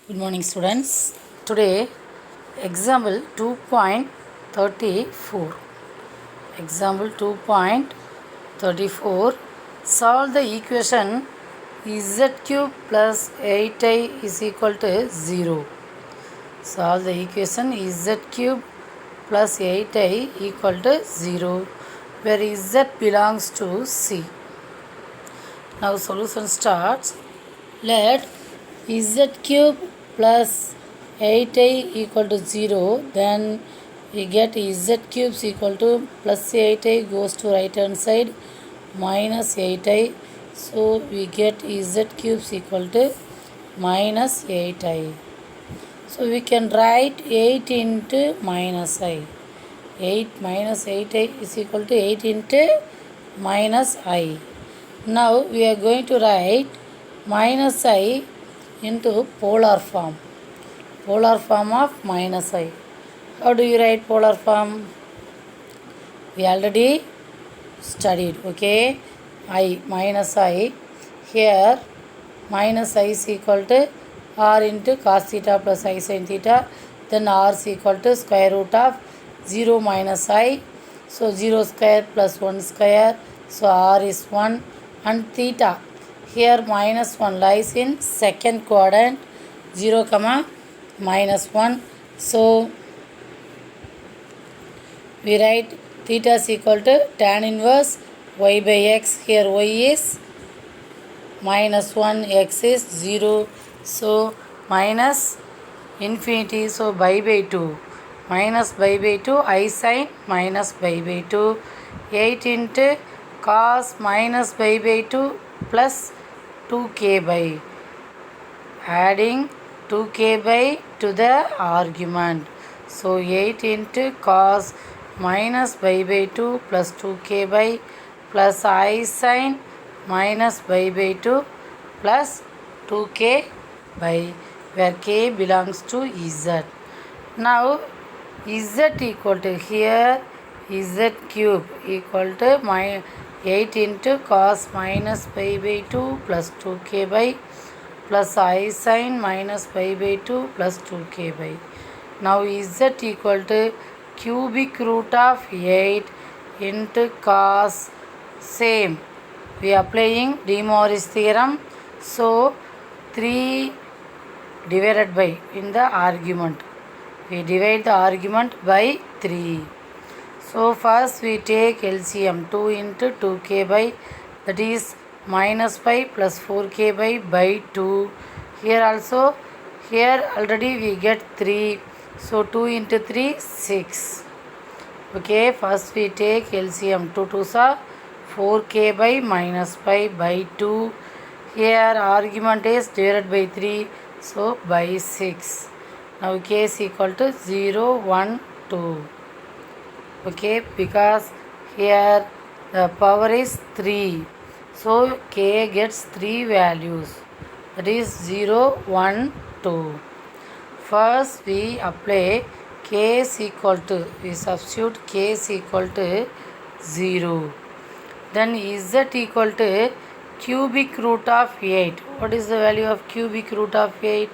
Good morning, students. Today, example 2.34. Example 2.34. Solve the equation z cube plus 8i is equal to 0. Solve the equation z cube plus 8i equal to 0, where z belongs to C. Now solution starts. Let z cube plus 8i equal to 0, then we get z cubes equal to plus 8i goes to right hand side minus 8i, so we get z cubes equal to minus 8i. So we can write 8 into minus I. 8 minus 8i is equal to 8 into minus I. Now we are going to write minus I into polar form of minus I. How do you write polar form? We already studied. Okay, I minus I. Here minus I is equal to r into cos theta plus I sin theta, then r is equal to square root of 0 minus I, so 0 square plus 1 square, so r is 1, and theta, here minus 1 lies in second quadrant, 0 comma minus 1, so we write theta is equal to tan inverse y by x. Here y is minus 1, x is 0, so minus infinity, so by 2, minus by 2 I sin minus by 2, 8 into cos minus by 2 plus 2k by, adding 2k by to the argument, so 8 into cos minus by 2 plus 2k by plus I sin minus by 2 plus 2k by, where k belongs to z. Now z equal to, here z cube equal to 8 into cos minus by 2 plus 2k by plus I sin minus by 2 plus 2k by. Now z equal to cubic root of 8 into cos, same, we are applying De Moivre's theorem, so 3 divided by in the argument, we divide the argument by 3. So first we take LCM, 2 into 2k by, that is minus 5 plus 4k by 2. Here also, here already we get 3, so 2 into 3, 6. Okay, first we take LCM, 2 2s are 4k by minus 5 by 2. Here argument is divided by 3, so by 6. Now k is equal to 0, 1, 2. Okay, because here the power is 3, so k gets 3 values, that is 0, 1, 2. First we apply k is equal to, we substitute k is equal to 0, then z equal to cubic root of 8. What is the value of cubic root of 8?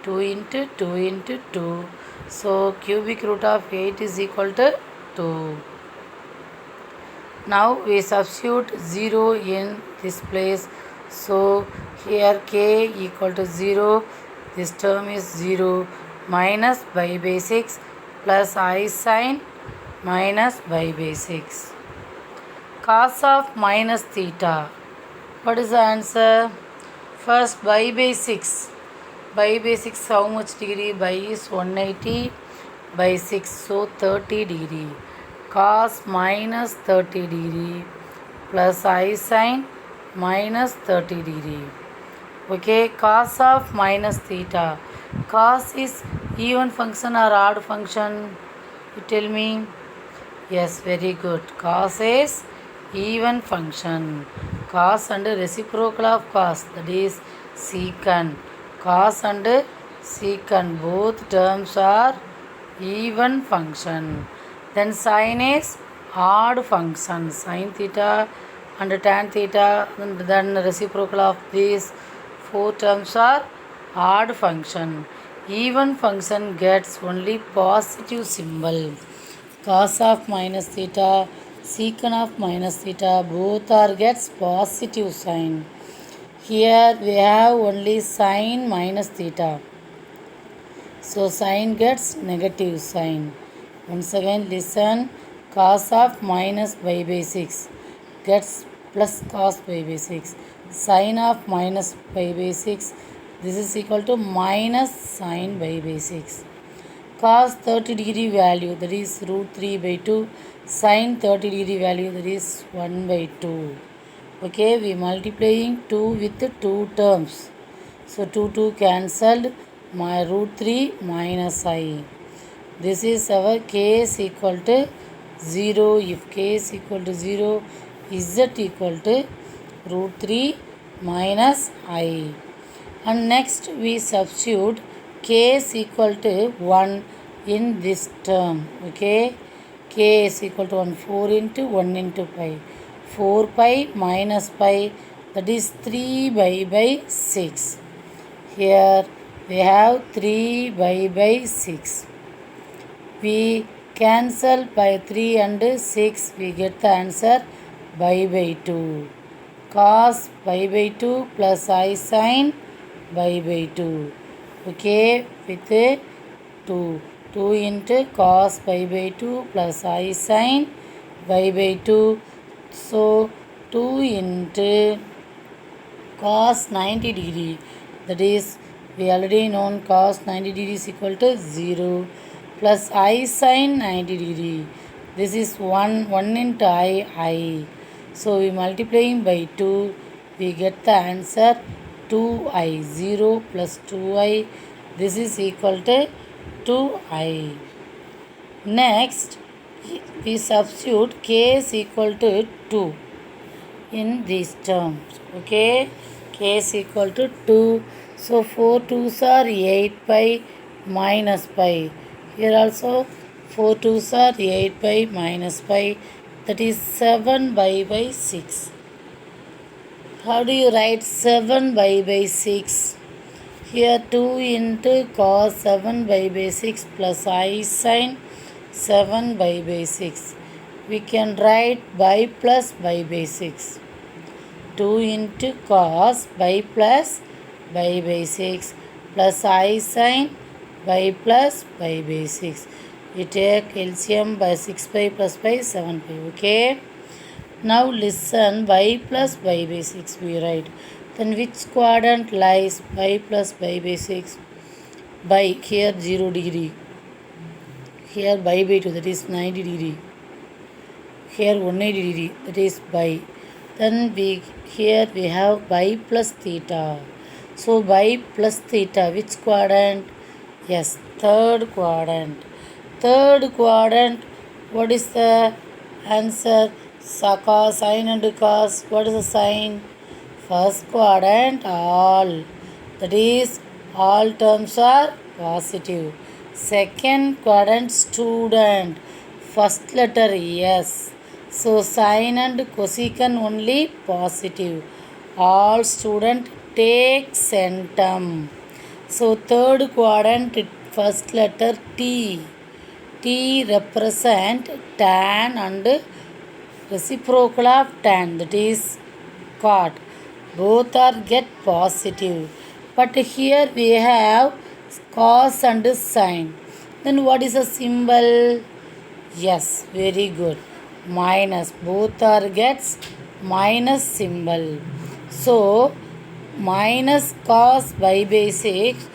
2 into 2 into 2, so cubic root of 8 is equal to 2. Now we substitute 0 in this place, so here k equal to 0, this term is 0, minus by 6 plus I sin minus by 6. Cos of minus theta, what is the answer? First by 6. By 6 how much degree? By is 180 by 6, so 30 degree. Cos minus 30 degree plus I sin minus 30 degree. Okay, cos of minus theta. Cos is even function or odd function? You tell me. Yes, very good. Cos is even function. Cos and reciprocal of cos, that is secant. Cos and secant, both terms are even function. Then sin is odd function. Sin theta and tan theta, then reciprocal of these 4 terms are odd function. Even function gets only positive symbol. Cos of minus theta, secant of minus theta, both are gets positive sign. Here we have only sine minus theta. So sine gets negative sign. Once again listen, cos of minus pi by 6 gets plus cos pi by 6. Sine of minus pi by 6, this is equal to minus sine pi by 6. Cos 30 degree value, that is root 3 by 2. Sine 30 degree value, that is 1 by 2. Okay, we multiplying 2 with 2 terms. So 2 cancelled, my root 3 minus I. This is our k is equal to 0. If k is equal to 0, z equal to root 3 minus I. And next we substitute k is equal to 1 in this term. Okay, k is equal to 1. 4 into 1 into pi. 4 pi minus pi, that is 3 by 6. Here we have 3 by 6. We cancel by 3 and 6, we get the answer by 2. Cos by 2 plus I sin by 2. Okay, with 2. 2 into cos by 2 plus I sin by 2. So 2 into cos 90 degree, that is we already known cos 90 degree is equal to 0 plus I sin 90 degree, this is 1 into I. So we multiplying by 2, we get the answer 2I. 0 plus 2I, this is equal to 2I. Next we substitute k is equal to 2 in these terms. Okay, k is equal to 2. So 4 2s are 8 pi minus pi. Here also 4 2s are 8 pi minus pi, that is 7 by 6. How do you write 7 by 6? Here 2 into cos 7 by 6 plus I sin 7 by 6. We can write by plus by 6. 2 into cos by plus by 6 plus I sin by plus by 6. We take LCM by 6 pi plus pi 7 pi. Okay. Now listen, by plus by 6 we write. Then which quadrant lies by plus by 6? By, here 0 degree. Here by 2, that is 90 degree. Here 180 degree, that is by. Then here we have by plus theta. So by plus theta, which quadrant? Yes, third quadrant. Third quadrant, what is the answer? Cos, sine and cos. What is the sign? First quadrant all. That is all terms are positive. Second quadrant student. First letter yes. So sine and cosecant only positive. All student take centum. So third quadrant first letter T. T represent tan and reciprocal of tan, that is cot. Both are get positive. But here we have cos and sine. Then what is the symbol? Yes, very good. Minus. Both are gets minus symbol. So minus cos by 6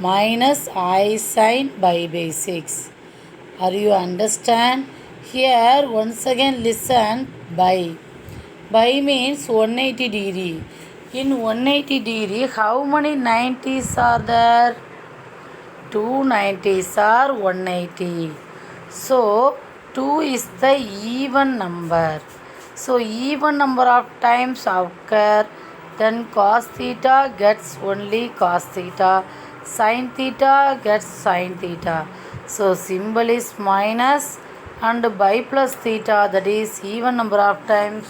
minus I sin by 6. Are you understand? Here once again listen, by. By means 180 degree. In 180 degree, how many 90s are there? 2 90s are 180. So 2 is the even number. So even number of times occur, then cos theta gets only cos theta, sin theta gets sin theta. So symbol is minus, and by plus theta, that is even number of times.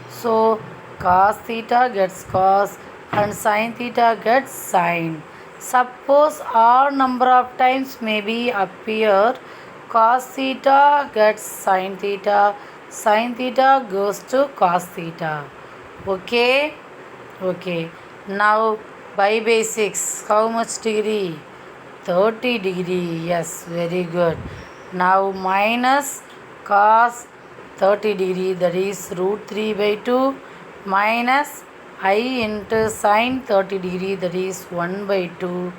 So cos theta gets cos, and sin theta gets sine. Suppose odd number of times may be appear, cos theta gets sin theta goes to cos theta. Okay? Okay. Now by basics, how much degree? 30 degree. Yes, very good. Now minus cos 30 degree, that is root 3 by 2, minus I into sin 30 degree, that is 1 by 2.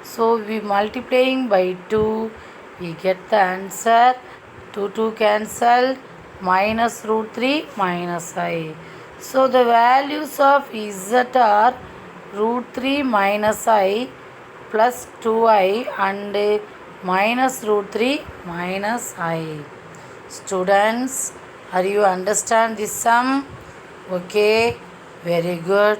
So we multiplying by 2, we get the answer 2 cancel, minus root 3 minus I. So the values of z are root 3 minus I plus 2I and minus root 3 minus I. Students, are you understand this sum? Okay, very good.